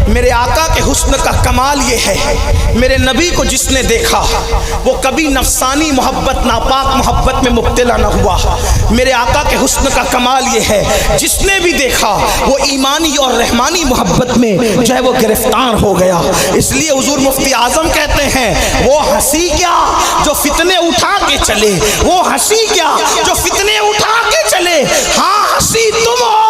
میرے آقا کے حسن کا کمال یہ ہے، میرے نبی کو جس نے دیکھا وہ کبھی نفسانی محبت ناپاک محبت میں مبتلا نہ ہوا۔ میرے آقا کے حسن کا کمال یہ ہے، جس نے بھی دیکھا وہ ایمانی اور رحمانی محبت میں جو ہے وہ گرفتار ہو گیا۔ اس لیے حضور مفتی اعظم کہتے ہیں وہ ہنسی کیا جو فتنے اٹھا کے چلے، وہ ہنسی کیا جو فتنے اٹھا کے چلے، ہاں ہنسی تم ہو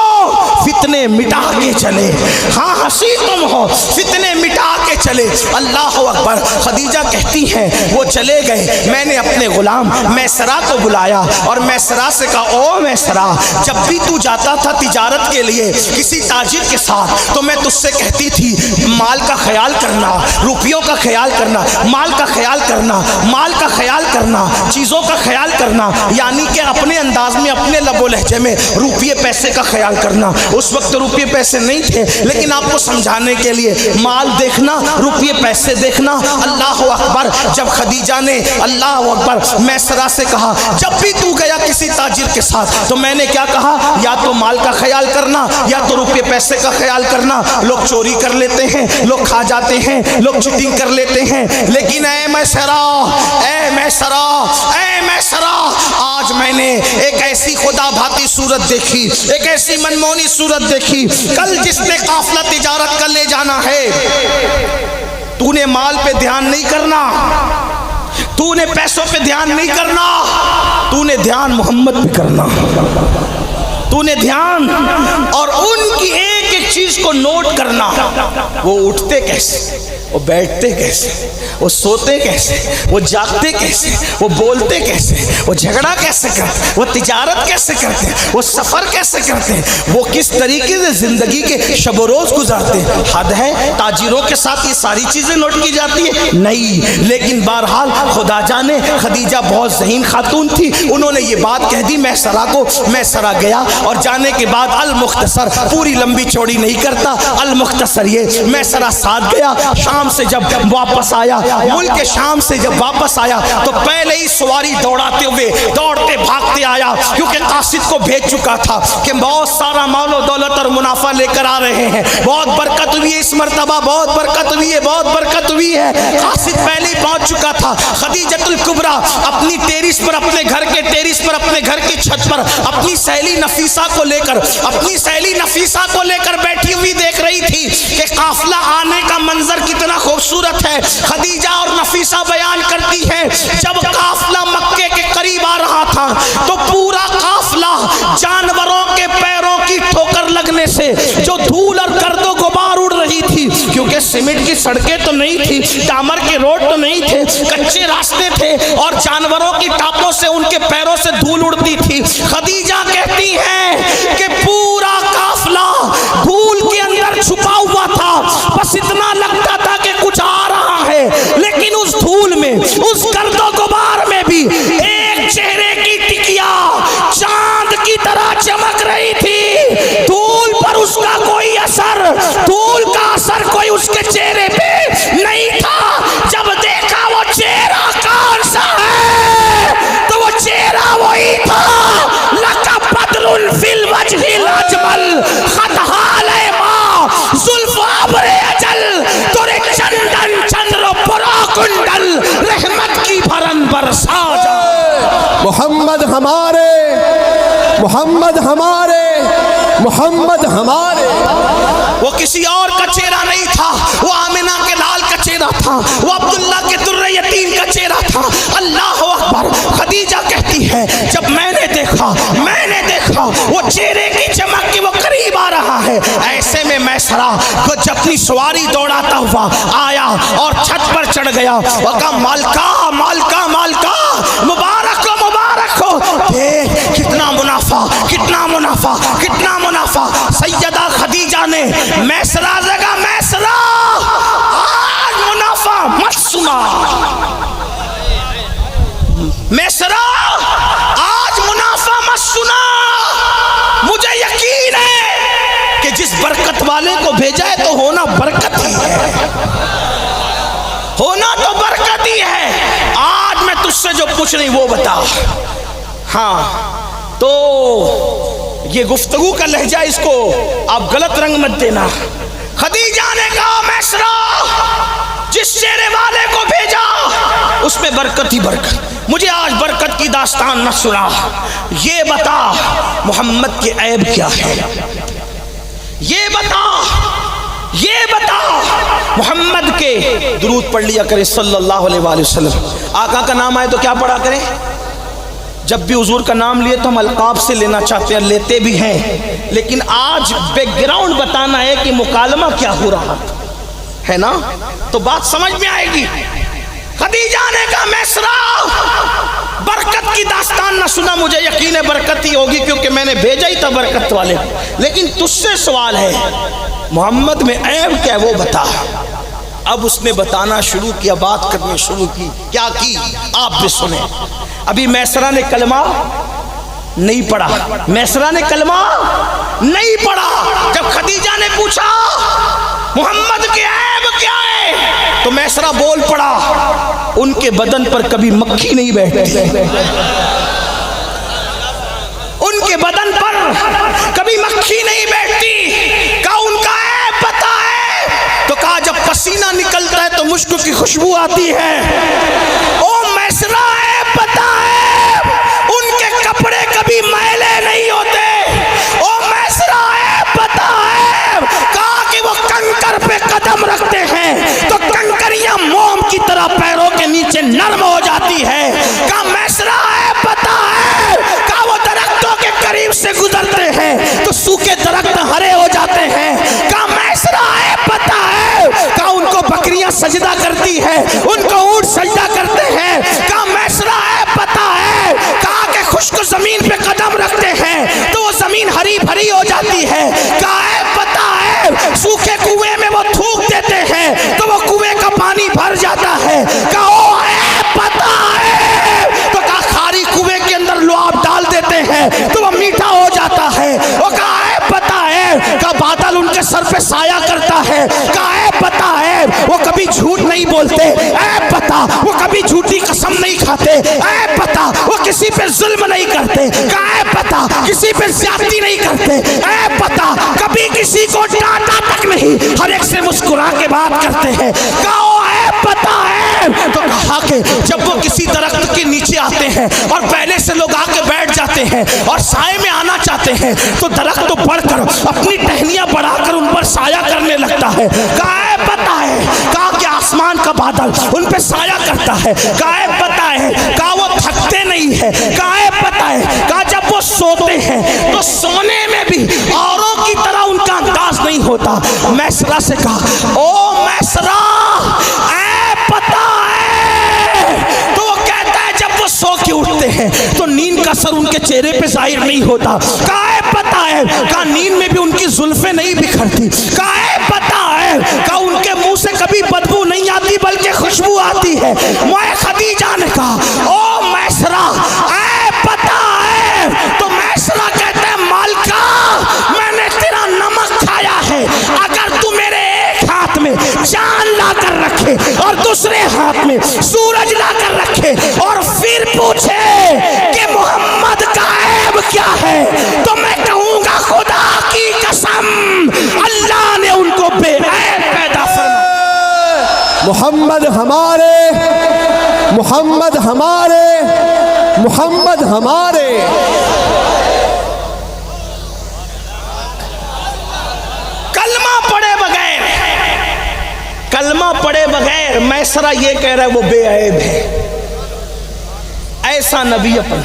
فتنے مٹا کے چلے، ہاں ہنسی تم ہو فتنے مٹا کے چلے۔ اللہ اکبر۔ خدیجہ کہتی ہیں وہ چلے گئے، میں نے اپنے غلام میسرہ کو بلایا اور میسرہ سے کہا او میسرہ، جب بھی تو جاتا تھا تجارت کے لیے کسی تاجر کے ساتھ تو میں تجھ سے کہتی تھی مال کا خیال کرنا، روپیوں کا خیال کرنا، مال کا خیال کرنا، مال کا خیال کرنا، چیزوں کا خیال کرنا، یعنی کہ اپنے انداز میں اپنے لب و لہجے میں روپیے پیسے کا خیال کرنا۔ اس وقت روپیے پیسے نہیں تھے، لیکن آپ کو سمجھانے کے لیے مال دیکھنا، روپیے پیسے دیکھنا۔ اللہ اکبر۔ جب خدیجہ نے اللہ اکبر میسرہ سے کہا جب بھی تو گیا کسی تاجر کے ساتھ تو میں نے کیا کہا، یا تو مال کا خیال کرنا یا تو روپیے پیسے کا خیال کرنا۔ لوگ چوری کر لیتے ہیں، لوگ کھا جاتے ہیں، لوگ چیٹنگ کر لیتے ہیں، لیکن اے میسرہ، اے میسرہ، اے میسرہ، آج میں نے ایک ایسی خدا بھاتی صورت دیکھی، ایک ایسی منمونی صورت دیکھی۔ کل جس نے قافلہ تجارت کر لے جانا ہے، تو نے مال پہ دھیان نہیں کرنا، تو نے پیسوں پہ دھیان نہیں کرنا، تو نے دھیان محمد پہ کرنا، تو نے دھیان اور ان کی ایک ایک چیز کو نوٹ کرنا۔ وہ اٹھتے کیسے، وہ بیٹھتے کیسے، وہ سوتے کیسے، وہ جاگتے کیسے، وہ بولتے کیسے، وہ جھگڑا کیسے کرتے، وہ تجارت کیسے کرتے، وہ سفر کیسے کرتے، وہ کس طریقے سے زندگی کے شب و روز گزارتے۔ حد ہے تاجروں کے ساتھ یہ ساری چیزیں نوٹ کی جاتی ہیں؟ نہیں، لیکن بہرحال خدا جانے خدیجہ بہت ذہین خاتون تھی، انہوں نے یہ بات کہہ دی میسرہ کو۔ میسرہ گیا اور جانے کے بعد المختصر، پوری لمبی چوڑی نہیں کرتا، المختصر یہ میسرہ ساتھ گیا۔ شام سے جب واپس آیا، ملک شام سے جب واپس آیا تو پہلے ہی سواری دوڑاتے ہوئے دوڑتے بھاگتے آیا، کیونکہ قاصد کو بھیج چکا تھا کہ بہت سارا مال و دولت اور منافع لے کر آ رہے ہیں، بہت برکت ہوئی ہے اس مرتبہ، بہت برکت ہوئی ہے، بہت برکت ہوئی ہے۔ قاصد پہلے ہی پہنچ چکا تھا۔ خدیجۃ الکبریٰ اپنی ٹیرس پر، اپنے گھر کے ٹیرس پر، اپنے گھر کی چھت پر اپنی سہیلی نفیسہ کو لے کر، اپنی سہیلی نفیسہ کو لے کر بیٹھی ہوئی دیکھ رہی تھی کہ قافلہ آنے کا منظر کتنا خوبصورت ہے۔ خدیجہ اور نفیسہ بیان کرتی ہیں جب قافلہ مکے کے قریب آ رہا تھا تو پورا قافلہ جانوروں کے پیروں کی ٹھوکر لگنے سے جو دھول اور گرد و غبار اڑ رہی تھی، کیونکہ سیمنٹ کی سڑکیں تو نہیں تھی، ڈامر کے روڈ تو نہیں تھے، کچے راستے تھے اور جانوروں کی ٹاپوں سے ان کے پیروں سے دھول اڑتی تھی۔ خدیجہ کہتی ہیں کہ پورا قافلہ دھول کے اندر چھپا ہوا تھا، بس اتنا لگتا تھا کہ کچھ آ رہا ہے، لیکن اس دھول میں، اس گرد و غبار میں بھی ایک چہرے کی ٹکیا چاند کی طرح چمک رہی تھی۔ دھول پر اس کا کوئی اثر، دھول کا اثر کوئی اس کے چہرے پہ نہیں تھا۔ جب دیکھا وہ چہرہ کون سا ہے تو وہ چہرہ وہی تھا، لَكَ بَدْرٌ فِي الْوَجْهِ الْأَجْمَلِ خَدْ حَالَ مَا زُلْفُ ابر اجل تورے چندن چندر پرا کنڈل رحمت کی بھرن برسا جا۔ محمد ہمارے، محمد ہمارے، محمد ہمارے۔ وہ کسی اور کا چہرہ نہیں تھا، وہ آمنہ کے لال کا چہرہ تھا، وہ عبداللہ کے در یتیم کا چہرہ تھا۔ اللہ اکبر۔ خدیجہ کہتی ہے جب میں نے دیکھا وہ چہرے کی چمک کے وہ قریب آ رہا ہے، ایسے میں میسرہ کو جب اپنی سواری دوڑاتا ہوا آیا اور چھت پر چڑھ گیا اور کہا مالکا مالکا مالکا، مبارک ہو مبارک ہو، دیکھ کتنا منافع، کتنا منافع، کتنا منافع۔ سیدہ خدیجہ نے میسرہ سے کہا میسرہ آج منافع مت سنا، میسرہ آج منافع مت سنا، مجھے یقین ہے کہ جس برکت والے کو بھیجا ہے تو ہونا برکت ہی ہے، ہونا تو برکت ہی ہے۔ آج میں تجھ سے جو پوچھ رہی وہ بتا۔ ہاں تو یہ گفتگو کا لہجہ اس کو آپ غلط رنگ مت دینا، خدیجہ نے کہا میسرا جس چہرے والے کو بھیجا اس میں برکت ہی برکت، مجھے آج برکت کی داستان نہ سنا، یہ بتا محمد کے عیب کیا ہے، یہ بتا محمد کے درود پڑھ لیا کرے صلی اللہ علیہ وآلہ وسلم، آقا کا نام آئے تو کیا پڑھا کریں؟ جب بھی حضور کا نام لیے تو ہم القاب سے لینا چاہتے ہیں، لیتے بھی ہیں، لیکن آج بیک گراؤنڈ بتانا ہے کہ مکالمہ کیا ہو رہا ہے نا، تو بات سمجھ میں آئے گی۔ خدیجہ نے کہا میسرا برکت کی داستان نہ سنا، مجھے یقین ہے برکت ہی ہوگی کیونکہ میں نے بھیجا ہی تھا برکت والے، لیکن تجھ سے سوال ہے محمد میں عیب کیا ہے وہ بتا۔ اب اس نے بتانا شروع کیا، بات کرنے شروع کی، کیا کی آپ بھی سنیں۔ ابھی میسرہ نے کلمہ نہیں پڑھا، میسرہ نے کلمہ نہیں پڑھا، جب خدیجہ نے پوچھا محمد کے عیب کیا ہے تو میسرہ بول پڑا، ان کے بدن پر کبھی مکھی نہیں بیٹھتی، ان کے بدن پر کبھی مکھی نہیں بیٹھتی، کہا ان کا عیب پتہ ہے تو کہا جب پسینہ نکلتا ہے تو مشک کی خوشبو آتی ہے، او میسرہ عیب پتہ ہے ان کے کپڑے کبھی میلے نہیں ہوتے، او میسرہ عیب پتہ ہے کہا کہ وہ کنکر پہ قدم رکھتے ہیں تو کنکریاں موم کی طرح پیروں کے نیچے نرم ہو جاتی ہے، کہا میسرہ عیب پتہ ہے کہا وہ درختوں کے قریب سے گزرتے ہیں تو سوکھے درخت ہرے ہو جاتے ہیں، کہا میسرہ عیب پتہ ہے کہا ان کو بکریاں سجدہ کرتی ہے، ان کو اونٹ سجدہ کرتے ہیں، کہا میسرہ عیب پتہ ہے کہا کہ خشک زمین پہ قدم رکھتے ہیں تو وہ زمین ہری بھری ہو جاتی ہے، کہا عیب پتہ ہے سوکھے کنویں میں وہ تھوک دیتے ہیں تو وہ کنویں کا پانی بھر جاتا ہے، کہا او عیب پتہ ہے تو کہا خاری کنویں کے اندر لعاب ڈال دیتے ہیں تو وہ میٹھا ہو جاتا ہے، وہ کہا عیب پتہ ہے کہا بادل ان کے سر پہ سایہ کرتا ہے، کہا عیب پتہ ہے وہ کبھی جھوٹ نہیں بولتے، عیب پتہ وہ کبھی جھوٹی قسم نہیں کھاتے، عیب پتہ وہ کسی پہ ظلم نہیں کرتے، کہا عیب پتہ کسی پہ زیادتی نہیں کرتے، عیب پتہ کبھی کسی کو ڈانٹا تک نہیں، ہر ایک سے مسکرا کے بات کرتے ہیں، کہا او عیب پتہ ہے تو کہا کہ جب وہ کسی درخت کے نیچے آتے ہیں اور پہلے سے لوگ آ کے بیٹھ جاتے ہیں اور سائے میں آنا چاہتے ہیں تو درخت تو بڑھ کر اپنی ٹہنیاں بڑھا کر ان پر سایہ کرنے لگتا ہے، کہا عیب پتہ ہے کہا کہ آسمان کا بادل ان پہ سایہ کرتا ہے، کہا عیب پتہ ہے کہا وہ تھکتے نہیں ہے، کہا عیب پتہ ہے کہا جب وہ سوتے ہیں تو سونے میں بھی اوروں کی طرح ان کا انداز نہیں ہوتا۔ میسرہ سے کہا او میسرہ عیب پتہ ہے تو وہ کہتا ہے جب وہ سو کے اٹھتے ہیں تو نیند کا اثر ان کے چہرے پہ ظاہر نہیں ہوتا، کہا عیب پتہ ہے کہا نیند میں بھی ان کی زلفیں نہیں بکھرتی، کہا عیب پتہ ہے کہا ان کے منہ سے کبھی بدبو نہیں آتی بلکہ خوشبو آتی ہے۔ میں خدیجہ نے کہا او میسرہ عیب پتہ ہے تو میسرہ کہتے ہیں مالکہ میں نے تیرا نمک کھایا ہے، اگر تو میرے ایک ہاتھ میں چاند لا کر رکھے اور دوسرے ہاتھ میں سورج لا کر رکھے اور پھر پوچھے کہ محمد کا عیب کیا ہے تو میں کہوں گا خدا کی قسم اللہ نے ان کو بے عیب پیدا فرمایا۔ محمد ہمارے، محمد ہمارے، محمد ہمارے۔ کلمہ پڑھے بغیر میسرہ یہ کہہ رہا ہے وہ بے عیب ہے، ایسا نبی اپنا۔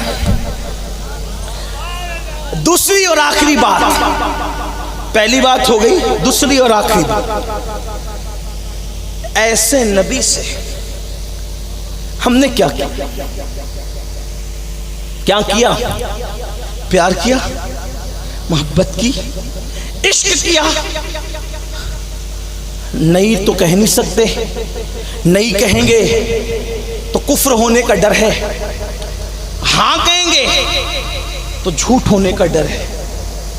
دوسری اور آخری بات، پہلی بات ہو گئی، دوسری اور آخری بات، ایسے نبی سے ہم نے کیا کیا؟ پیار کیا، محبت کی، عشق کیا؟ نہیں تو کہہ نہیں سکتے، نہیں کہیں گے تو کفر ہونے کا ڈر ہے، ہاں کہیں گے تو جھوٹ ہونے کا ڈر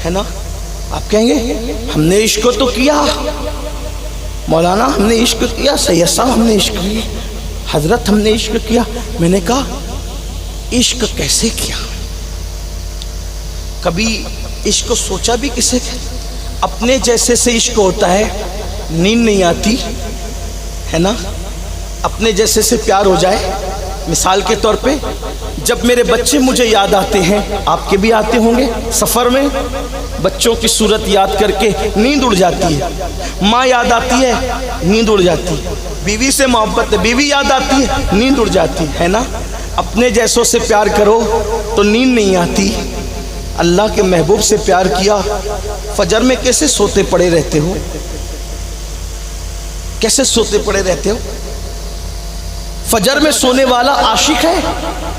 ہے نا؟ آپ کہیں گے ہم نے عشق تو کیا مولانا، ہم نے عشق کیا، سید صاحب ہم نے عشق کیا، حضرت ہم نے عشق کیا۔ میں نے کہا عشق کیسے کیا؟ کبھی عشق سوچا بھی کسے؟ اپنے جیسے سے عشق ہوتا ہے نیند نہیں آتی ہے نا؟ اپنے جیسے سے پیار ہو جائے، مثال کے طور پہ جب میرے بچے مجھے یاد آتے ہیں، آپ کے بھی آتے ہوں گے، سفر میں بچوں کی صورت یاد کر کے نیند اڑ جاتی ہے، ماں یاد آتی ہے نیند اڑ جاتی ہے، بیوی سے محبت ہے، بیوی یاد آتی ہے نیند اڑ جاتی ہے نا؟ اپنے جیسوں سے پیار کرو تو نیند نہیں آتی۔ اللہ کے محبوب سے پیار کیا، فجر میں کیسے سوتے پڑے رہتے ہو؟ کیسے سوتے پڑے رہتے ہو؟ فجر میں سونے والا عاشق ہے؟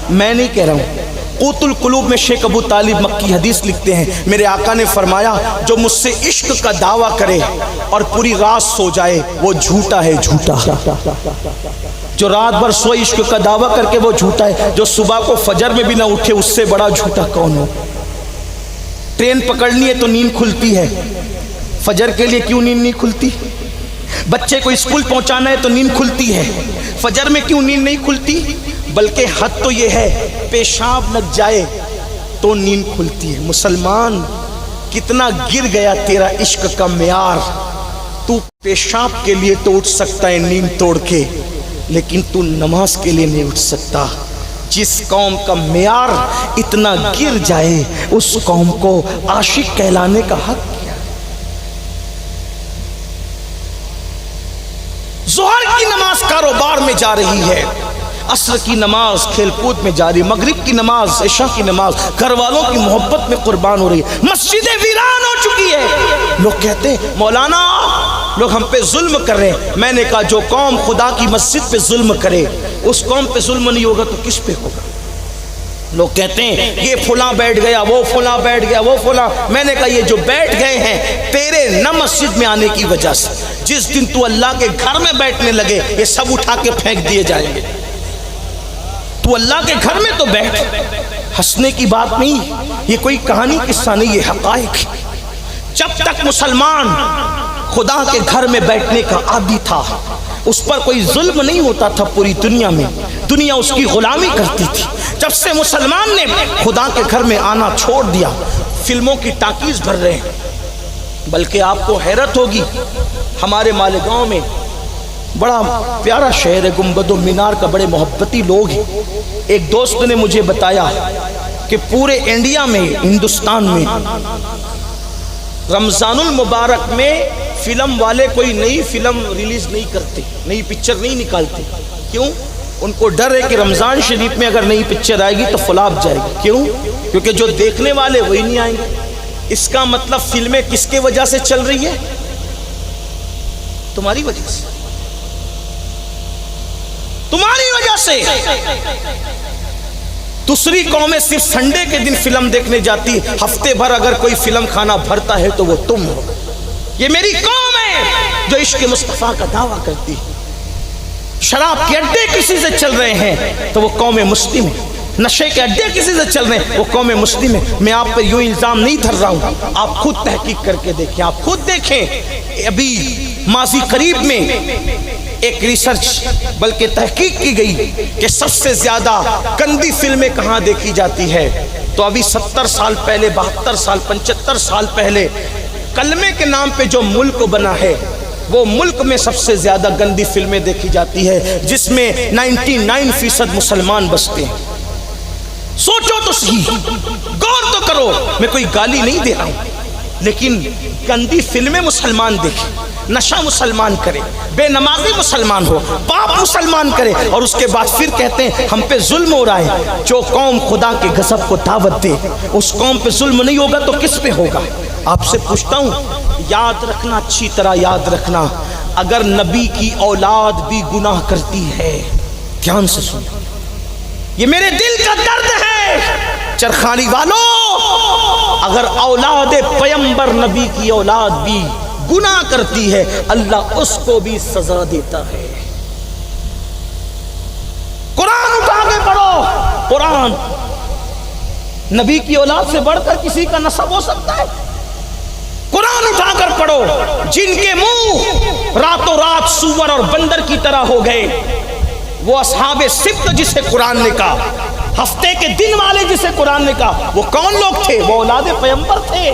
میں نہیں کہہ رہا ہوں، قوت القلوب میں شیخ ابو طالب مکی حدیث لکھتے ہیں، میرے آقا نے فرمایا جو مجھ سے عشق کا دعویٰ کرے اور پوری رات سو جائے وہ جھوٹا ہے، جھوٹا۔ جو رات بھر سوئے عشق کا دعویٰ کر کے وہ جھوٹا ہے، جو صبح کو فجر میں بھی نہ اٹھے اس سے بڑا جھوٹا کون ہو؟ ٹرین پکڑنی ہے تو نیند کھلتی ہے، فجر کے لیے کیوں نیند نہیں کھلتی؟ بچے کو اسکول پہنچانا ہے تو نیند کھلتی ہے، فجر میں کیوں نیند نہیں کھلتی؟ بلکہ حد تو یہ ہے پیشاب لگ جائے تو نیند کھلتی ہے۔ مسلمان کتنا گر گیا تیرا عشق کا معیار، تو پیشاب کے لیے تو اٹھ سکتا ہے نیند توڑ کے، لیکن تو نماز کے لیے نہیں اٹھ سکتا۔ جس قوم کا معیار اتنا گر جائے اس قوم کو عاشق کہلانے کا حق کیا؟ ظہر کی نماز کاروبار میں جا رہی ہے، عصر کی نماز کھیل کود میں جاری، مغرب کی نماز، عشاء کی نماز گھر والوں کی محبت میں قربان ہو رہی ہے، مسجدیں ویران ہو چکی ہے۔ لوگ کہتے ہیں مولانا لوگ ہم پہ ظلم کر رہے ہیں۔ میں نے کہا جو قوم خدا کی مسجد پہ ظلم کرے اس قوم پہ ظلم نہیں ہوگا تو کس پہ ہوگا؟ لوگ کہتے ہیں یہ فلاں بیٹھ گیا، وہ فلاں بیٹھ گیا، وہ فلاں۔ میں نے کہا یہ جو بیٹھ گئے ہیں تیرے نہ مسجد میں آنے کی وجہ سے، جس دن تو اللہ کے گھر میں بیٹھنے لگے یہ سب اٹھا کے پھینک دیے جائیں گے۔ تو اللہ کے گھر میں تو بیٹھ، ہنسنے کی بات نہیں، یہ کوئی کہانی قصہ نہیں، یہ حقائق۔ جب تک مسلمان خدا کے گھر میں بیٹھنے کا عادی تھا اس پر کوئی ظلم نہیں ہوتا تھا پوری دنیا میں، دنیا اس کی غلامی کرتی تھی۔ جب سے مسلمان نے خدا کے گھر میں آنا چھوڑ دیا فلموں کی ٹاکیز بھر رہے ہیں۔ بلکہ آپ کو حیرت ہوگی ہمارے مالیگاؤں میں بڑا پیارا شہر ہے، گنبد و مینار کا، بڑے محبتی لوگ ہیں۔ ایک دوست نے مجھے بتایا کہ پورے انڈیا میں، ہندوستان میں رمضان المبارک میں فلم والے کوئی نئی فلم ریلیز نہیں کرتے، نئی پکچر نہیں نکالتے۔ کیوں؟ ان کو ڈر ہے کہ رمضان شریف میں اگر نئی پکچر آئے گی تو فلاپ جائے گی۔ کیوں؟ کیونکہ جو دیکھنے والے وہی نہیں آئیں گے۔ اس کا مطلب فلمیں کس کے وجہ سے چل رہی ہے؟ تمہاری وجہ سے، تمہاری وجہ سے۔ دوسری قومیں صرف سنڈے کے دن فلم دیکھنے جاتی، ہفتے بھر اگر کوئی فلم کھانا بھرتا ہے تو وہ تم ہو۔ یہ میری قوم ہے جو عشق مصطفیٰ کا دعویٰ کرتی ہے۔ شراب کے اڈے کسی سے چل رہے ہیں تو وہ قوم مسلم ہے، نشے کے اڈے کسی سے چل رہے ہیں وہ قوم مسلم ہے۔ میں آپ پر یوں الزام نہیں دھر رہا ہوں، آپ خود تحقیق کر کے دیکھیں، آپ خود دیکھیں۔ ابھی ماضی قریب میں ایک ریسرچ بلکہ تحقیق کی گئی کہ سب سے زیادہ گندی فلمیں کہاں دیکھی جاتی ہے، تو ابھی 70 سال پہلے، 72 سال، 75 سال پہلے کلمے کے نام پہ جو ملک بنا ہے وہ ملک میں سب سے زیادہ گندی فلمیں دیکھی جاتی ہے، جس میں 99% مسلمان بستے ہیں۔ سوچو تو صحیح، غور تو کرو، میں کوئی گالی نہیں دے رہا ہوں، لیکن گندی فلمیں مسلمان دیکھیں، نشہ مسلمان کرے، بے نمازی مسلمان ہو، پاپ مسلمان کرے، اور اس کے بعد پھر کہتے ہیں ہم پہ ظلم ہو رہا ہے۔ جو قوم خدا کے غضب کو دعوت دے اس قوم پہ ظلم نہیں ہوگا تو کس پہ ہوگا؟ آپ سے پوچھتا ہوں، یاد رکھنا، اچھی طرح یاد رکھنا، اگر نبی کی اولاد بھی گناہ کرتی ہے، دھیان سے سنو، یہ میرے دل کا درد ہے چرخانی والوں، اگر اولاد پیمبر نبی کی اولاد بھی گناہ کرتی ہے اللہ اس کو بھی سزا دیتا ہے۔ قرآن اٹھا کے پڑھو، قرآن۔ نبی کی اولاد سے بڑھ کر کسی کا نسب ہو سکتا ہے؟ قرآن اٹھا کر پڑھو۔ جن کے منہ راتوں رات سور اور بندر کی طرح ہو گئے، وہ اصحاب سبت جسے قرآن نے کہا، ہفتے کے دن والے جسے قرآن نے کہا، وہ کون لوگ تھے؟ وہ اولاد پیمبر تھے۔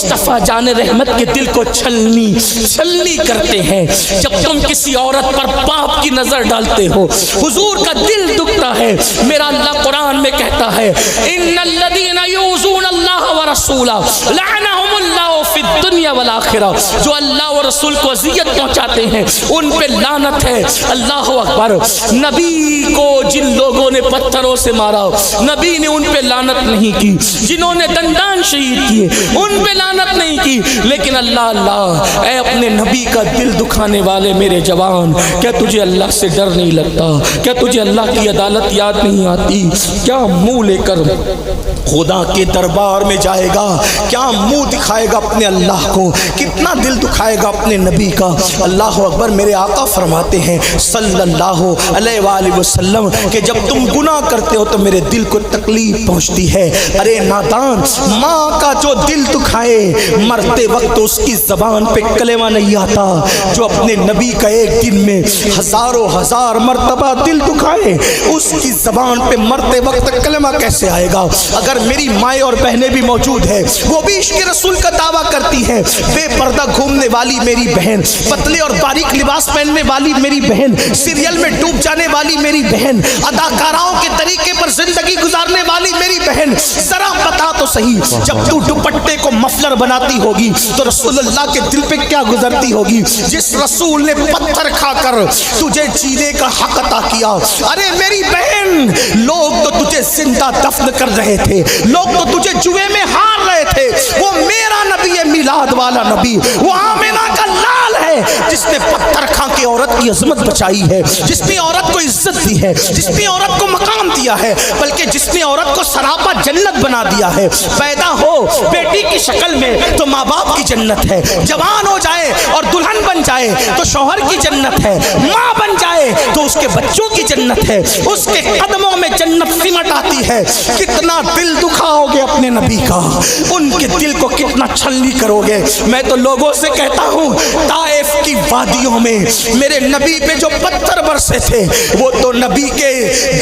مصطفیٰ جان رحمت کے دل کو چھلنی کرتے ہیں جب تم کسی عورت پر پاپ کی نظر ڈالتے ہو. حضور کا دل دکھتا ہے. میرا اللہ قرآن میں کہتا ہے ان الذین یؤذون اللہ ورسولہ لعنہم اللہ فی الدنیا والآخرہ. جو اللہ اور رسول کو اذیت پہنچاتے ہیں ان پہ لعنت ہے. اللہ اکبر. نبی کو جن لوگوں نے پتھروں سے مارا نبی نے ان پہ لعنت نہیں کی. جنہوں نے دندان شہید کیے ان پہ لعنت نہیں کی. لیکن اللہ اے اپنے نبی کا دل دکھانے والے میرے جوان, کیا تجھے اللہ سے ڈر نہیں لگتا؟ کیا تجھے اللہ کی عدالت یاد نہیں آتی؟ کیا منہ لے کر خدا کے دربار میں جائے گا؟ کیا منہ دکھائے گا اپنے اللہ کو؟ کتنا دل دکھائے گا اپنے نبی کا؟ اللہ اکبر. میرے آقا فرماتے ہیں صلی اللہ علیہ وآلہ وسلم کہ جب تم گناہ کرتے ہو تو میرے دل کو تکلیف پہنچتی ہے. ارے نادان, ماں کا جو دل دکھائے مرتے وقت اس کی زبان پہ کلمہ نہیں آتا. جو اپنے نبی کا ایک دن میں ہزاروں ہزار مرتبہ دل دکھائے اس کی زبان پہ مرتے وقت کلمہ کیسے آئے گا؟ اگر میری مائیں اور بہنیں بھی موجود ہیں وہ بھی عشق رسول کا دعویٰ کرتی ہیں. بے پردہ گھومنے والی میری بہن, پتلے اور باریک لباس پہننے والی میری بہن, سیریل میں ڈوب جانے والی میری بہن, اداکاراؤں کے طریقے پر زندگی گزارنے والی میری بہن, ذرا بتا تو صحیح جب تو دوپٹے کو مفلر بناتی ہوگی تو رسول اللہ کے دل پہ کیا گزرتی ہوگی؟ جس رسول نے پتھر کھا کر تجھے جینے کا حق عطا کیا. ارے میری بہن, لوگ تو تجھے زندہ دفن کر رہے تھے, لوگ تو تجھے جوے میں ہار رہے تھے. وہ میرا نبی ہے, میلاد والا نبی, وہ آمنہ کا لال ہے جس نے پتھر کھا کے عورت کی عظمت بچائی ہے, جس نے عورت کو عزت دی ہے, جس نے عورت کو مقام دیا ہے, بلکہ جس نے عورت کو سراپا جنت بنا دیا ہے. پیدا ہو بیٹی کی شکل میں تو ماں باپ کی جنت ہے, جوان ہو جائے اور دلہن بن جائے تو شوہر کی جنت ہے, ماں بن جائے تو اس کے بچوں کی جنت ہے, اس کے قدموں میں جنت سمٹ آتی ہے. کتنا دل دکھاؤ گے اپنے نبی کا, ان کے دل کو کتنا چھلنی کرو گے. میں تو لوگوں سے کہتا ہوں طائف کی وادیوں میں میرے نبی پہ جو پتھر برسے تھے وہ تو نبی کے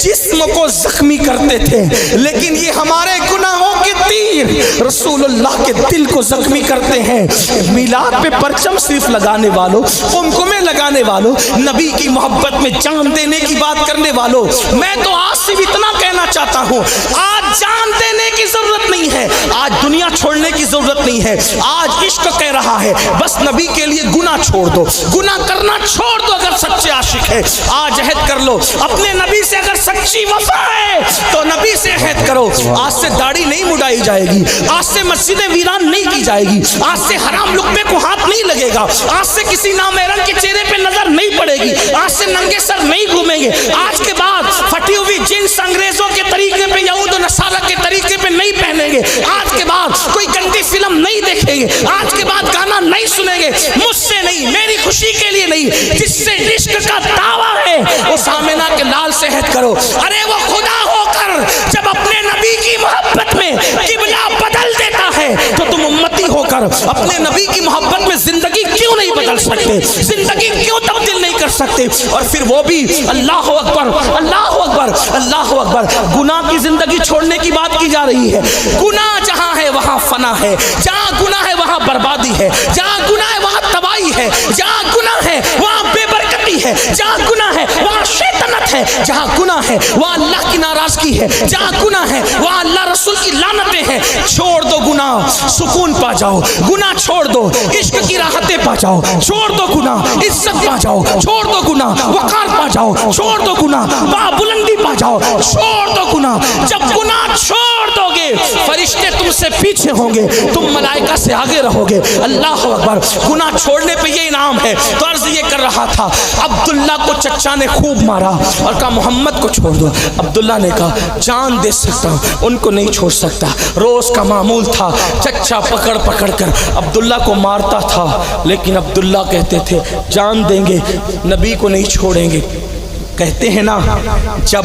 جسم کو زخمی کرتے تھے, لیکن یہ ہمارے گناہوں کے تیر رسول اللہ کے دل کو زخمی کرتے ہیں. میلاد پہ پرچم صرف لگانے والوں, قمقمے لگانے والوں, نبی کی محبت میں جان دینے کی بات کرنے والوں, میں تو آج سے اتنا کہنا چاہتا ہوں, آج جان دینے کی ضرورت نہیں ہے, آج دنیا چھوڑنے کی ضرورت نہیں ہے. آج عشق کہہ رہا ہے بس نبی کے لیے گناہ چھوڑ دو, گناہ کرنا چھوڑ دو. اگر سچے عاشق ہے آج عہد کر لو اپنے نبی سے, اگر سچی وفا ہے تو نبی سے عہد کرو. آج سے داڑھی نہیں مڈائی جائے گی, آج سے مسجدیں ویران نہیں کی جائے گی, آج سے حرام لقمے کو ہاتھ نہیں لگے گا, آج سے کسی نامحرم کے چہرے پہ نظر نہیں پڑے گی, آج سے ننگے سر نہیں گھومیں گے. آج کے بعد پھٹی ہوئی جنس انگریزوں کے طریقے پہ, یہود و نصارہ کے طریقے پہ نہیں پہنیں گے. آج کے بعد کوئی گندی فلم نہیں دیکھیں گے, آج کے بعد گانا نہیں سنیں گے. مجھ سے نہیں, میری خوشی کے لیے نہیں, جس سے عشق کا دعویٰ ہے اس آمنہ کے لال سے عہد کرو. ارے وہ خدا ہو کر جب اپنے نبی کی محبت میں قبلہ بدل دیتا ہے تو تم امتی ہو کر اپنے نبی کی محبت میں زندگی کیوں نہیں بدل سکتے, زندگی کیوں تبدیل نہیں کر سکتے؟ اور پھر وہ بھی اللہ اکبر, اللہ اکبر, اللہ اکبر. گناہ کی زندگی چھوڑنے کی بات کی جا رہی ہے. گناہ جہاں ہے وہاں فنا ہے, جہاں گناہ ہے وہاں بربادی ہے, جہاں گناہ ہے وہاں تباہی ہے, جہاں گناہ ہے وہاں بے برکتی ہے, جہاں گناہ ہے وہاں شیطنت ہے, جہاں گناہ ہے وہاں اللہ کی ناراضگی ہے, جہاں گناہ ہے وہاں اللہ رسول کی لعنتیں ہیں. چھوڑ دو گناہ, سکون پا جاؤ. گناہ چھوڑ دو, عشق کی راحتیں پا جاؤ. چھوڑ دو گناہ, عزت پا جاؤ. چھوڑ دو گناہ, وقار پا جاؤ. چھوڑ دو گناہ, بلندی پا جاؤ. چھوڑ دو گناہ. جب گناہ چھوڑ دو گے فرشتے تم سے پیچھے ہوں گے, تم ملائکہ سے آگے رہو گے. اللہ اکبر. گناہ چھوڑنے پہ یہ انعام ہے. تو عرض یہ کر رہا تھا, عبداللہ کو چچا نے خوب مارا اور کہا محمد کو چھوڑ دو. عبداللہ نے کہا جان دے سکتا ہوں, ان کو نہیں چھوڑ سکتا. روز کا معمول تھا, چچا پکڑ پکڑ کر عبداللہ کو مارتا تھا, لیکن عبداللہ کہتے تھے جان دیں گے, نبی کو نہیں چھوڑیں گے. کہتے ہیں نا جب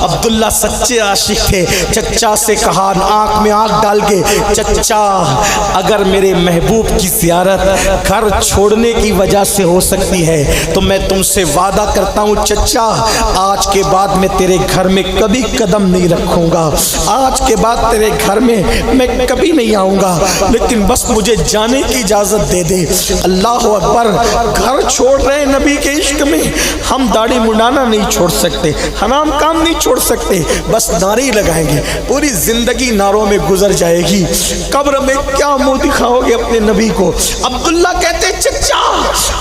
عبداللہ سچے عاشق تھے۔ چچا سے کہا آنکھ میں آنکھ ڈال کے، چچا اگر میرے محبوب کی زیارت گھر چھوڑنے کی وجہ سے ہو سکتی ہے تو میں تم سے وعدہ کرتا ہوں چچا، آج کے بعد میں تیرے گھر میں کبھی قدم نہیں رکھوں گا، آج کے بعد تیرے گھر میں میں کبھی نہیں آؤں گا، لیکن بس مجھے جانے کی اجازت دے دے۔ اللہ اکبر، گھر چھوڑ رہے ہیں نبی کے عشق میں۔ ہم داڑھی منڈانا نہیں چھوڑ سکتے، حرام کام نہیں چھوڑ سکتے، بس نعرے ہی لگائیں گے، پوری زندگی نعروں میں گزر جائے گی۔ قبر میں کیا منہ دکھاؤ گے اپنے نبی کو؟ عبداللہ کہتے چچا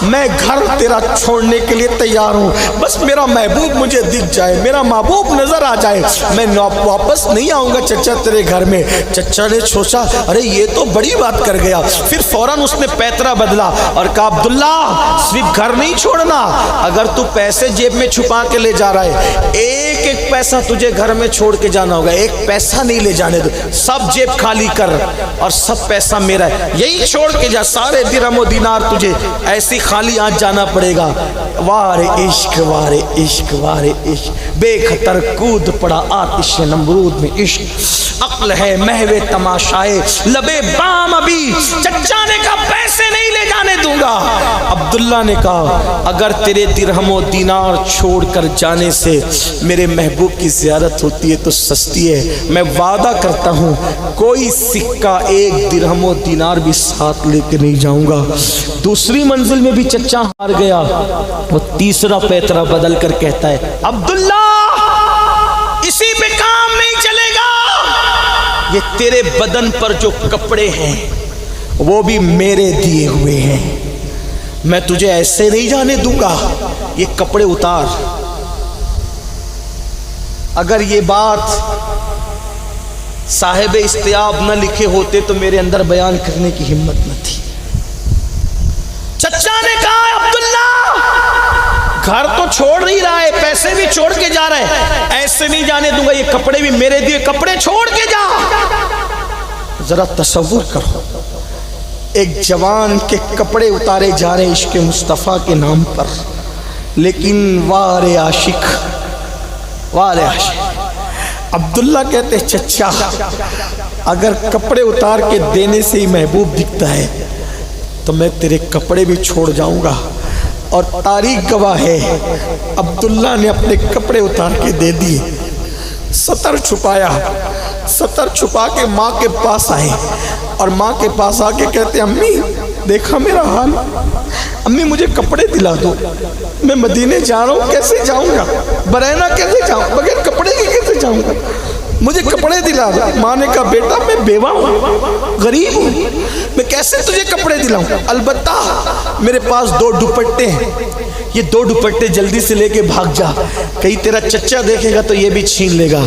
میں گھر تیرا چھوڑنے کے لیے تیار ہوں، بس میرا محبوب مجھے دکھ جائے، میرا محبوب نظر آ جائے، میں واپس نہیں آؤں گا چچا تیرے گھر میں۔ چچا نے سوچا ارے یہ تو بڑی بات کر گیا، پھر فوراً اس نے پیترا بدلا اور کہا عبداللہ صرف گھر نہیں چھوڑنا، اگر تو پیسے جیب میں چھپا کے لے جا رہا ہے ایک ایک پیسہ تجھے گھر میں چھوڑ کے جانا ہوگا، ایک پیسہ نہیں لے جانے دو، سب جیب خالی کر اور سب پیسہ میرا ہے، یہی چھوڑ کے جا، سارے درہم و دینار تجھے ایسی خالی آج جانا پڑے گا۔ وارے عشق وارے عشق وارے عشق، بے خطر کود پڑا آتش نمرود میں عشق، عقل ہے محو تماشائے لبے بام ابھی، چچا نے کہا پیسے نہیں لے جانے دوں گا۔ عبداللہ نے کہا اگر تیرے درہم و دینار چھوڑ کر جانے سے میرے محبوب کی زیارت ہوتی ہے تو سستی ہے، میں وعدہ کرتا ہوں کوئی سکہ ایک درہم و دینار بھی ساتھ لے کے نہیں جاؤں گا۔ دوسری منزل میں بھی چچا ہار گیا، وہ تیسرا پیترا بدل کر کہتا ہے عبداللہ اسی پہ کام نہیں چلے گا، یہ تیرے بدن پر جو کپڑے ہیں وہ بھی میرے دیے ہوئے ہیں، میں تجھے ایسے نہیں جانے دوں گا، یہ کپڑے اتار۔ اگر یہ بات صاحب استیاب نہ لکھے ہوتے تو میرے اندر بیان کرنے کی ہمت نہ تھی۔ چچا نے کہا عبداللہ گھر تو چھوڑ نہیں رہا ہے، پیسے بھی چھوڑ کے جا رہا ہے، ایسے نہیں جانے دوں گا، یہ کپڑے بھی میرے دیے، کپڑے چھوڑ کے جا۔ ذرا تصور کرو ایک جوان کے کپڑے اتارے جا رہے عشق مصطفیٰ کے نام پر، لیکن وارے عاشق وارے عاشق۔ عبداللہ کہتے چچا اگر کپڑے اتار کے دینے سے ہی محبوب دکھتا ہے تو میں تیرے کپڑے بھی چھوڑ جاؤں گا، اور تاریخ گواہ ہے عبداللہ نے اپنے کپڑے اتار کے دے دیے، سطر چھپایا، سطر چھپا کے ماں کے پاس آئے اور ماں کے پاس آ کے کہتے امی دیکھا میرا حال، امی مجھے کپڑے دلا دو، میں مدینے جا رہا ہوں، کیسے جاؤں گا، برینا کیسے جاؤں، بغیر کپڑے کے کیسے جاؤں گا، مجھے کپڑے دلا دو۔ ماں نے کہا بیٹا میں بیوہ ہوں، غریب ہوں، میں کیسے تجھے کپڑے دلاؤں، البتہ میرے پاس 2 دوپٹے ہیں، یہ 2 دوپٹے جلدی سے لے کے بھاگ جا، کہیں تیرا چچا دیکھے گا تو یہ بھی چھین لے گا۔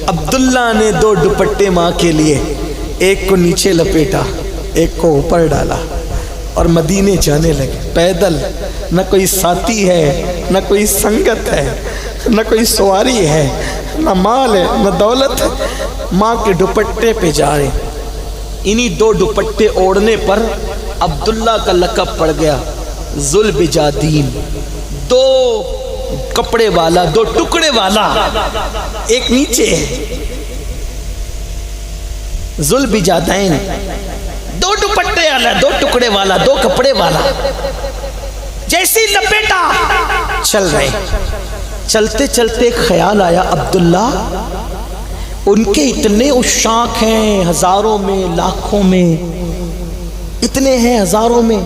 عبداللہ نے 2 دوپٹے ماں کے لیے، ایک کو نیچے لپیٹا ایک کو اوپر ڈالا اور مدینے جانے لگے پیدل، نہ کوئی ساتھی ہے، نہ کوئی سنگت ہے، نہ کوئی سواری ہے، نہ مال ہے، نہ دولت ہے، ماں کے دوپٹے پہ جا رہے۔ انہی 2 دوپٹے اوڑھنے پر عبداللہ کا لقب پڑ گیا ذوالبجادین، 2 کپڑے والا، 2 ٹکڑے والا، ایک نیچے ہے ذوالبجادین، 2 دوپٹے والا، 2 ٹکڑے والا، 2 کپڑے والا، جیسی لپیٹا چل رہے۔ چلتے چلتے خیال آیا عبداللہ ان کے اتنے عشاق ہیں ہزاروں میں لاکھوں میں، اتنے ہیں ہزاروں میں،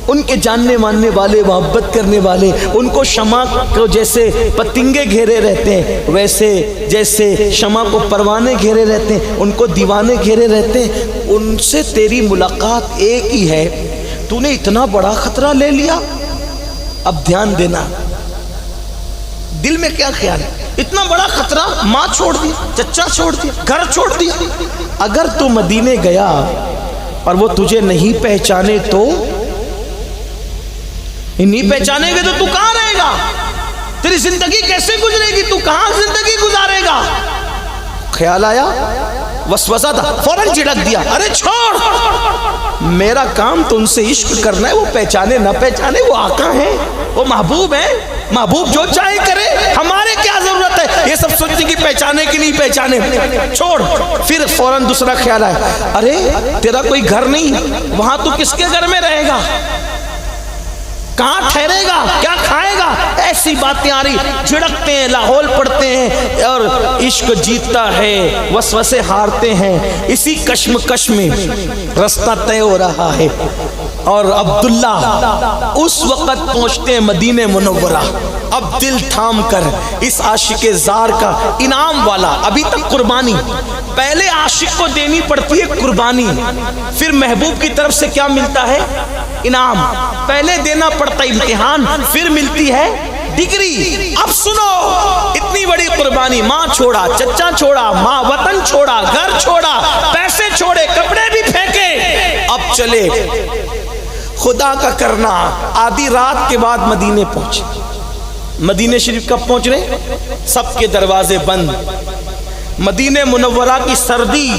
ان کے جاننے ماننے والے، محبت کرنے والے، ان کو شمع کو جیسے پتنگے گھیرے رہتے ہیں ویسے جیسے شمع کو پروانے گھیرے رہتے ہیں ان کو دیوانے گھیرے رہتے ہیں، ان سے تیری ملاقات ایک ہی ہے، تو نے اتنا بڑا خطرہ لے لیا۔ اب دھیان دینا دل میں کیا خیال ہے، اتنا بڑا خطرہ، ماں چھوڑ دی، چچا چھوڑ دیا، گھر چھوڑ دیا، اگر تو مدینے گیا اور وہ تجھے نہیں پہچانے تو نہیں پہچانے گے تو کہاں رہے گا، تیری زندگی کیسے گزرے گی، تو کہاں زندگی گزارے گا۔ خیال آیا، وسوسہ تھا، فوراً جھڑک دیا، ارے چھوڑ، میرا کام تو ان سے عشق کرنا ہے، وہ پہچانے نہ پہچانے وہ آقا ہیں، وہ محبوب ہیں، محبوب جو چاہے کرے، ہمارے یہ سب سوچتے کہ پہچانے کہ نہیں پہچانے، چھوڑ۔ پھر فوراً دوسرا خیال آیا، ارے تیرا کوئی گھر نہیں، وہاں تو کس کے گھر میں رہے گا، کہاں ٹھہرے گا، کیا کھائے گا، ایسی باتیں آ رہی، جھڑکتے ہیں، لاہول پڑھتے ہیں، اور عشق جیتتا ہے، وسوسے ہارتے ہیں، اسی کشمکش میں رستہ طے ہو رہا ہے۔ اور عبداللہ اس وقت پہنچتے ہیں مدینہ منورہ، اب دل تھام کر اس عاشق زار کا انعام والا، ابھی تک قربانی، پہلے عاشق کو دینی پڑتی ہے قربانی، پھر محبوب کی طرف سے کیا ملتا ہے، انعام، پہلے دینا پڑتا ہے امتحان، پھر ملتی ہے ڈگری۔ اب سنو، اتنی بڑی قربانی، ماں چھوڑا، چچا چھوڑا، ماں وطن چھوڑا، گھر چھوڑا، پیسے چھوڑے، کپڑے بھی پھینکے، اب چلے خدا کا کرنا۔ آدھی رات کے بعد مدینے پہنچے، مدینہ شریف کب پہنچ رہے، سب کے دروازے بند، مدینہ منورہ کی سردی،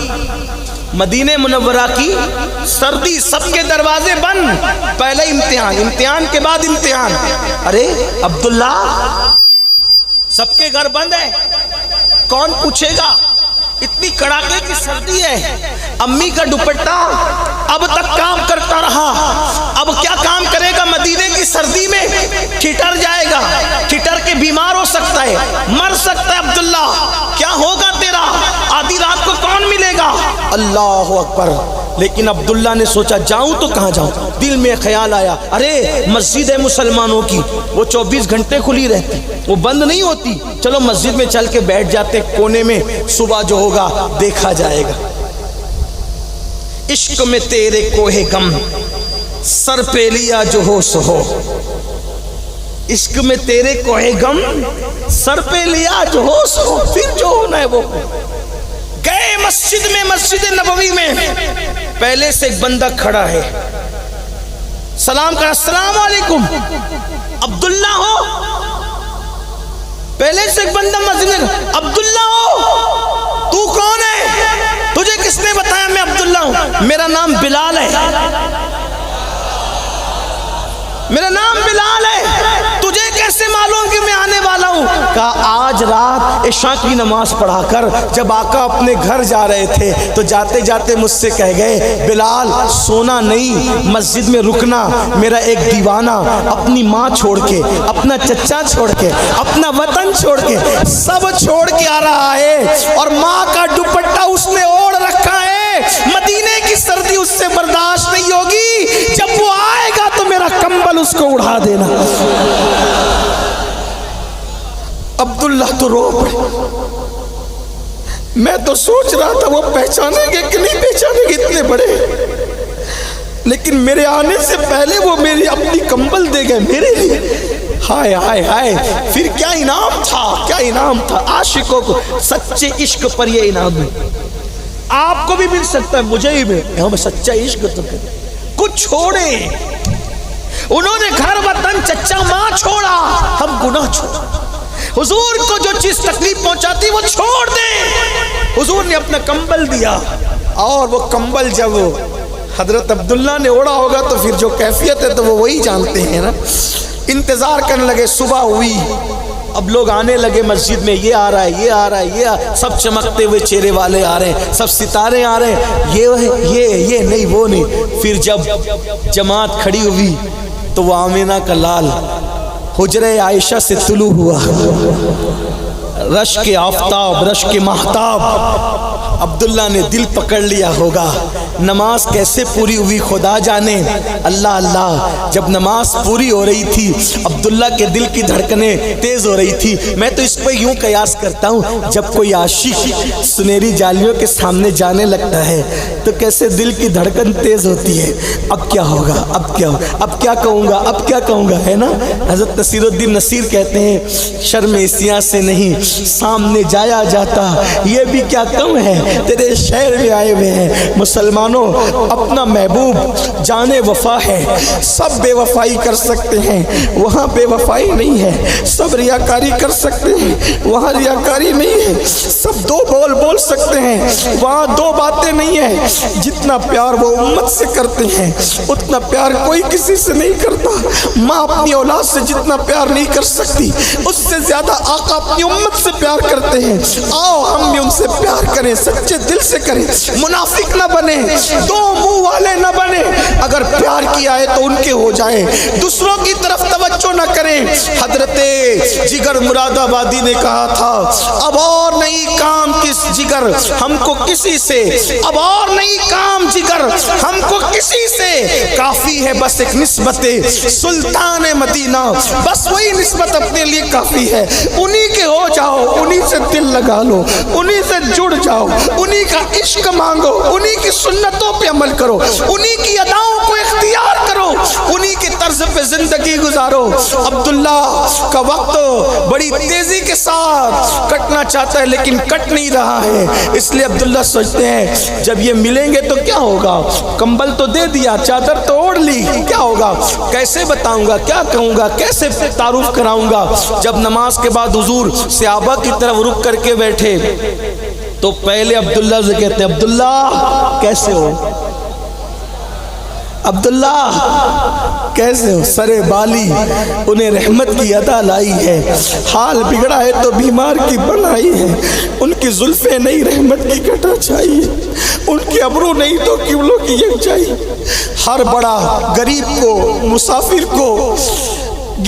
مدینہ منورہ کی سردی، سب کے دروازے بند، پہلے امتحان، امتحان کے بعد امتحان۔ ارے عبداللہ، سب کے گھر بند ہے، کون پوچھے گا، اتنی کڑاکے کی سردی ہے، امی کا دوپٹہ اب تک کام کرتا رہا، اب کیا کام کرے گا، مدینے کی سردی میں ٹھٹر جائے گا، ٹھٹر کے بیمار ہو سکتا ہے، مر سکتا ہے، عبداللہ کیا ہوگا تیرا، آدھی رات کو کون ملے گا، اللہ اکبر۔ لیکن عبداللہ نے سوچا جاؤں تو کہاں جاؤں، دل میں خیال آیا، ارے مسجد ہے مسلمانوں کی، وہ 24 گھنٹے کھلی رہتی، وہ بند نہیں ہوتی، چلو مسجد میں چل کے بیٹھ جاتے کونے میں، صبح جو ہوگا دیکھا جائے گا۔ عشق میں تیرے کوہ غم سر پہ لیا جو ہو سو ہو، عشق میں تیرے کوہ غم سر پہ لیا جو ہو سو ہو، پھر جو ہونا ہے وہ۔ گئے مسجد میں، مسجد نبوی میں، پہلے سے ایک بندہ کھڑا ہے، سلام کہا، السلام علیکم، عبداللہ ہو، پہلے سے ایک بندہ مسجد میں، عبداللہ ہو، تو کون ہے، تجھے کس نے بتایا میں عبداللہ ہوں، میرا نام بلال ہے، میرا نام بلال ہے، تجھے کیسے معلوم کہ میں آنے والا ہوں، کہا آج رات عشاء کی نماز پڑھا کر جب آقا اپنے گھر جا رہے تھے تو جاتے جاتے مجھ سے کہہ گئے، بلال سونا نہیں، مسجد میں رکنا، میرا ایک دیوانہ اپنی ماں چھوڑ کے، اپنا چچا چھوڑ کے، اپنا وطن چھوڑ کے، سب چھوڑ کے آ رہا ہے، اور ماں کا دوپٹہ اس نے اوڑھ رکھا ہے، مدینے کی سردی اس سے برداشت نہیں ہوگی، جب وہ آئے گا تو میرا کمبل اس کو اڑا دینا۔ عبداللہ تو رو پڑے، میں تو سوچ رہا تھا وہ پہچانیں گے کہ نہیں پہچانیں گے اتنے بڑے، لیکن میرے آنے سے پہلے وہ میری اپنی کمبل دے گئے میرے لیے، ہائے ہائے ہائے، پھر کیا انعام تھا، کیا انعام تھا، عاشقوں کو سچے عشق پر یہ انعام ہے، آپ کو بھی مل سکتا ہے، مجھے ہی ملے، ہم سچا عشق تو کریں، کچھ چھوڑے، انہوں نے گھر وطن چچا ماں چھوڑا، ہم گناہ چھوڑا، حضور کو جو چیز تکلیف پہنچاتی وہ چھوڑ دیں، حضور نے اپنا کمبل دیا، اور وہ کمبل جب حضرت عبداللہ نے اوڑا ہوگا تو پھر جو کیفیت ہے تو وہ وہی جانتے ہیں نا۔ انتظار کرنے لگے، صبح ہوئی، اب لوگ آنے لگے مسجد میں، یہ آ رہا ہے، یہ آ رہا ہے، یہ سب چمکتے ہوئے چہرے والے آ رہے ہیں، سب ستارے آ رہے ہیں، یہ نہیں وہ نہیں۔ پھر جب جماعت کھڑی ہوئی تو وہ آمینہ کا لال حجرہ عائشہ سے طلوع ہوا، رشک آفتاب، رشک مہتاب، عبداللہ نے دل پکڑ لیا ہوگا، نماز کیسے پوری ہوئی خدا جانے، اللہ اللہ، جب نماز پوری ہو رہی تھی عبداللہ کے دل کی دھڑکنیں تیز ہو رہی تھی۔ میں تو اس پہ یوں قیاس کرتا ہوں، جب کوئی عاشق سنہری جالیوں کے سامنے جانے لگتا ہے تو کیسے دل کی دھڑکن تیز ہوتی ہے، اب کیا ہوگا، اب کیا ہوگا، اب کیا کہوں گا، اب کیا کہوں گا، ہے نا۔ حضرت نصیر الدین نصیر کہتے ہیں، شرم اسیاں سے نہیں سامنے جایا جاتا، یہ بھی کیا کم ہے، تیرے شہر میں آئے ہوئے ہیں مسلمان مسلمانوں اپنا محبوب جانے وفا ہے. سب بے وفائی کر سکتے ہیں, وہاں بے وفائی نہیں ہے. سب ریاکاری کر سکتے ہیں, وہاں ریاکاری نہیں ہے. سب دو بول بول سکتے ہیں, وہاں دو باتیں نہیں ہیں. جتنا پیار وہ امت سے کرتے ہیں اتنا پیار کوئی کسی سے نہیں کرتا. ماں اپنی اولاد سے جتنا پیار نہیں کر سکتی اس سے زیادہ آقا اپنی امت سے پیار کرتے ہیں. آؤ ہم بھی ان سے پیار کریں, سچے دل سے کریں, منافق نہ بنے, دو منہ والے نہ بنے. اگر پیار کیا ہے تو ان کے ہو جائے, دوسروں کی طرف توجہ نہ کریں. حضرت جگر مراد آبادی نے کہا تھا اب اور نہیں کام کس جگر ہم کو کسی سے, اب اور نہیں کام جگر ہم کو کسی سے, کافی ہے بس ایک نسبت سلطان مدینہ, بس وہی نسبت اپنے لیے کافی ہے. انہی کے ہو جاؤ, انہی سے دل لگا لو, انہی سے جڑ جاؤ, انہی کا عشق مانگو, انہی کی سنتوں پہ عمل کرو, انہی کی اداؤں کو اختیار کرو, انہی کی طرز پہ زندگی گزارو. عبداللہ کا وقت بڑی تیزی کے ساتھ کٹنا چاہتا ہے لیکن کٹ نہیں رہا ہے. اس لیے عبداللہ سوچتے ہیں جب یہ ملیں گے تو کیا ہوگا, کمبل تو دے دیا, چادر تو اوڑھ لی, کیا ہوگا, کیسے بتاؤں گا, کیا کہوں گا, کیسے تعارف کراؤں گا. جب نماز کے بعد حضور صحابہ کی طرف رک کر کے بیٹھے تو پہلے عبداللہ سے کہتے ہیں عبداللہ کیسے ہو, عبداللہ کیسے ہو. سرے بالی انہیں رحمت کی ادا لائی ہے, حال بگڑا ہے تو بیمار کی بنائی ہے. ان کی زلفیں نہیں رحمت کی کٹا چاہیے, ان کے ابرو نہیں تو قبلوں کی یکجائی. ہر بڑا غریب کو, مسافر کو,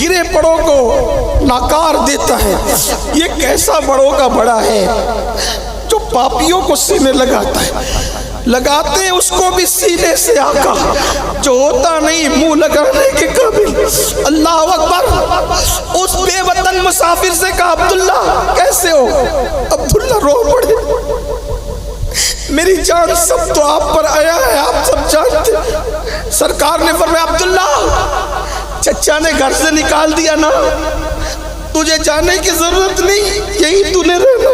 گرے پڑوں کو ناکار دیتا ہے. یہ کیسا بڑوں کا بڑا ہے جو پاپیوں کو سینے لگاتا ہے, لگاتے ہیں اس کو بھی سینے سے آقا, جو ہوتا نہیں منہ لگانے کے قابل. اللہ اکبر. اس بے وطن مسافر سے کہا عبداللہ کیسے ہو. عبداللہ رو پڑے, میری جان سب تو آپ پر آیا ہے, آپ سب جانتے. سرکار نے فرمایا عبداللہ چچا نے گھر سے نکال دیا نا, تجھے جانے کی ضرورت نہیں, یہی تو نے رہنا.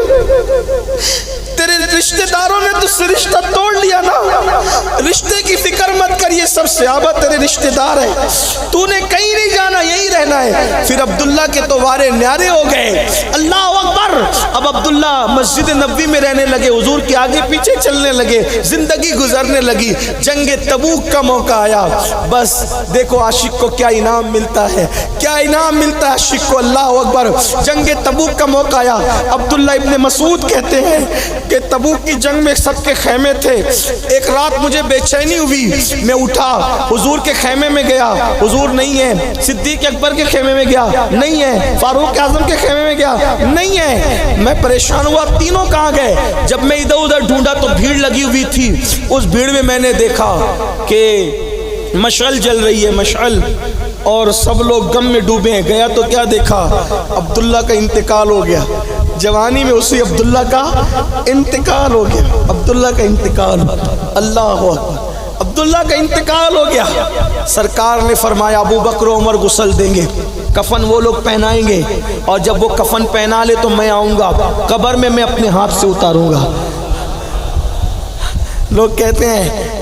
تیرے رشتہ داروں نے تجھ سے رشتہ توڑ لیا نا, رشتے کی فکر مت کر, یہ سب صحابہ تیرے رشتہ دار ہیں, تو نے کہیں نہیں جانا, یہی رہنا ہے. پھر عبداللہ کے تو وارے نیارے ہو گئے. اللہ اکبر. اب عبداللہ مسجد نبوی میں رہنے لگے, حضور کے آگے پیچھے چلنے لگے, زندگی گزرنے لگی. جنگ تبوک کا موقع آیا, بس دیکھو عاشق کو کیا انعام ملتا ہے, کیا انعام ملتا ہے عاشق کو. اللہ اکبر. جنگ تبوک کا موقع آیا. عبداللہ ابن مسعود کہتے ہیں کہ تبوک کی جنگ میں سب کے خیمے تھے. ایک رات مجھے بے چینی ہوئی, میں اٹھا, حضور کے خیمے میں گیا, حضور نہیں ہے. صدیق اکبر کے خیمے میں گیا, نہیں ہے. فاروق اعظم کے خیمے میں گیا, نہیں ہے. میں پریشان ہوا, تینوں کہاں گئے. جب میں ادھر ادھر ڈھونڈا تو بھیڑ لگی ہوئی تھی. اس بھیڑ میں میں نے دیکھا کہ مشعل جل رہی ہے, مشعل, اور سب لوگ غم میں ڈوبے ہیں. گیا تو کیا دیکھا, عبداللہ کا انتقال ہو گیا. جوانی میں اسی عبداللہ کا انتقال ہو گیا, عبداللہ کا انتقال. اللہ اکبر. عبداللہ کا انتقال ہو گیا. سرکار نے فرمایا ابو بکر و عمر غسل دیں گے, کفن وہ لوگ پہنائیں گے, اور جب وہ کفن پہنا لے تو میں آؤں گا, قبر میں اپنے ہاتھ سے اتاروں گا. لوگ کہتے ہیں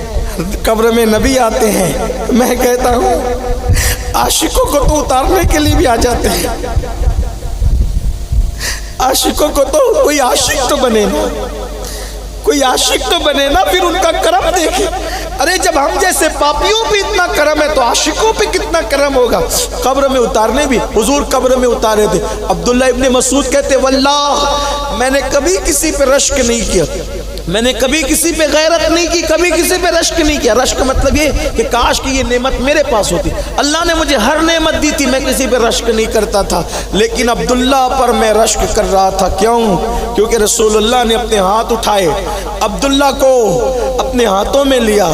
قبر میں نبی آتے ہیں, میں کہتا ہوں عاشقوں کو تو اتارنے کے لیے بھی آ جاتے ہیں. عاشقوں کو تو کوئی عاشق تو بنے نا, کوئی عاشق تو بنے نا, پھر ان کا کرم دیکھے. ارے جب ہم جیسے پاپیوں پہ اتنا کرم ہے تو عاشقوں پہ کتنا کرم ہوگا. قبر میں اتارنے بھی, حضور قبر میں اتارے تھے. عبداللہ ابن مسعود کہتے واللہ میں نے کبھی کسی پہ رشک نہیں کیا, میں نے کبھی کسی پہ غیرت نہیں کی, کبھی کسی پہ رشک نہیں کیا. رشک مطلب یہ کہ کاش کہ یہ نعمت میرے پاس ہوتی. اللہ نے مجھے ہر نعمت دی تھی, میں کسی پہ رشک نہیں کرتا تھا, لیکن عبداللہ پر میں رشک کر رہا تھا. کیوں؟ کیونکہ رسول اللہ نے اپنے ہاتھ اٹھائے, عبداللہ کو اپنے ہاتھوں میں لیا,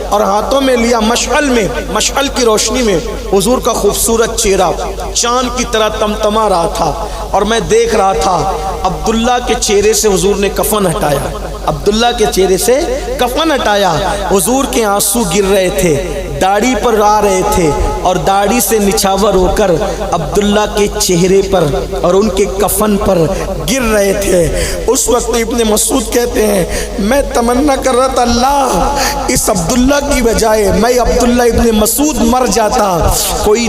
اور ہاتھوں میں لیا مشعل میں, مشعل کی روشنی میں حضور کا خوبصورت چہرہ چاند کی طرح تمتما رہا تھا, اور میں دیکھ رہا تھا. عبداللہ کے چہرے سے حضور نے کفن ہٹایا, عبداللہ کے چہرے سے کفن ہٹایا. حضور کے آنسو گر رہے تھے, داڑھی پر آ رہے تھے, اور داڑھی سے نچھاور ہو کر عبداللہ کے چہرے پر اور ان کے کفن پر گر رہے تھے۔ اس وقت ابن مسعود کہتے ہیں میں تمنا کر رہا تھا اللہ اس عبداللہ کی بجائے میں عبداللہ ابن مسعود مر جاتا، کوئی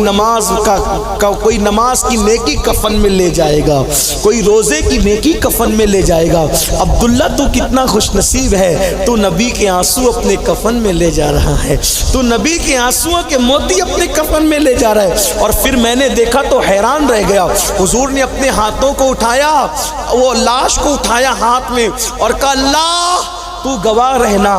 نماز کی نیکی کفن میں لے جائے گا، کوئی روزے کی نیکی کفن میں لے جائے گا۔ عبداللہ تو کتنا خوش نصیب ہے، تو نبی کے آنسو اپنے کفن میں لے جا رہا ہے، تو نبی کے آنسوؤں کے موتی اپنے کفن میں لے جا رہا ہے۔ اور پھر میں نے دیکھا تو حیران رہ گیا، حضور نے اپنے ہاتھوں کو اٹھایا، وہ لاش کو اٹھایا ہاتھ میں اور کہا اللہ تو گواہ رہنا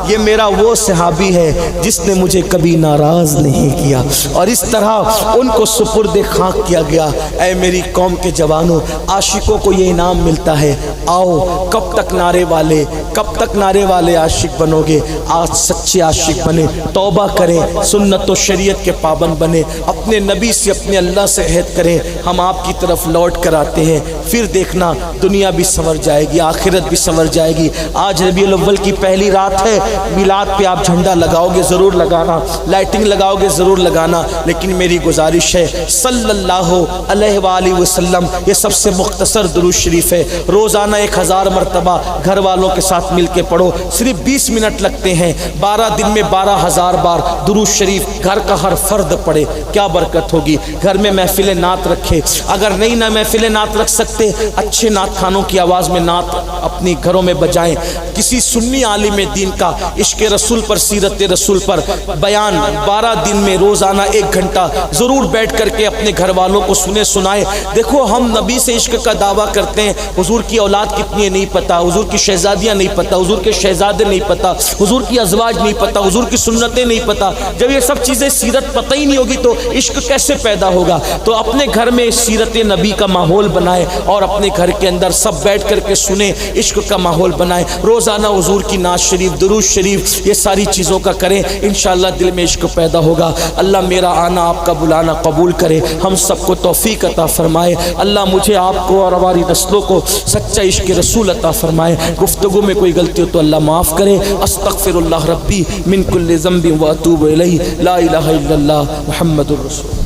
یہ میرا وہ صحابی ہے جس نے مجھے کبھی ناراض نہیں کیا۔ اور اس طرح ان کو سپرد خاک کیا گیا۔ اے میری قوم کے جوانوں، عاشقوں کو یہ انعام ملتا ہے، آؤ کب تک نعرے والے عاشق بنو گے؟ آج سچے عاشق بنے، توبہ کریں، سنت و شریعت کے پابند بنے، اپنے نبی سے اپنے اللہ سے عہد کریں ہم آپ کی طرف لوٹ کر آتے ہیں، پھر دیکھنا دنیا بھی سنور جائے گی، آخرت بھی سنور جائے گی۔ آج ربیع الاول کی پہلی رات ہے، میلاد پہ آپ جھنڈا لگاؤ گے ضرور لگانا، لائٹنگ لگاؤ گے ضرور لگانا، لیکن میری گزارش ہے صلی اللہ علیہ وآلہ وسلم، یہ سب سے مختصر درود شریف ہے، روزانہ 1000 مرتبہ گھر والوں کے ساتھ مل کے پڑھو، صرف 20 منٹ لگتے ہیں، 12 دن میں 12,000 بار درود شریف گھر کا ہر فرد پڑھے، کیا برکت ہوگی۔ گھر میں محفل نعت رکھے، اگر نہیں نہ محفل نعت رکھ سکتے اچھے نعت خانوں کی آواز میں نعت اپنی گھروں میں بجائیں، کسی سنی عالم دین کا عشق رسول پر، سیرت رسول پر بیان 12 دن میں روزانہ 1 گھنٹہ ضرور بیٹھ کر کے اپنے گھر والوں کو سنائے۔ دیکھو ہم نبی سے عشق کا دعویٰ کرتے ہیں، حضور کی اولاد کتنی ہے نہیں پتا، حضور کی شہزادیاں نہیں پتا، حضور کے شہزادے نہیں پتا، حضور کی ازواج نہیں پتا، حضور کی سنتیں نہیں پتا۔ جب یہ سب چیزیں سیرت پتہ ہی نہیں ہوگی تو عشق کیسے پیدا ہوگا؟ تو اپنے گھر میں سیرت نبی کا ماحول بنائے اور اپنے گھر کے اندر سب بیٹھ کر کے سنیں، عشق کا ماحول بنائے، روزانہ حضور کی نعت شریف، درود شریف، یہ ساری چیزوں کا کریں، انشاءاللہ دل میں عشق پیدا ہوگا۔ اللہ میرا آنا آپ کا بلانا قبول کرے، ہم سب کو توفیق عطا فرمائے۔ اللہ مجھے آپ کو اور ہماری نسلوں کو سچا عشق رسول عطا فرمائے۔ گفتگو میں کوئی غلطی ہو تو اللہ معاف کرے۔ استغفر اللہ ربی من کل ذنب واتوب الیہ، لا الہ الا اللہ محمد الرسول۔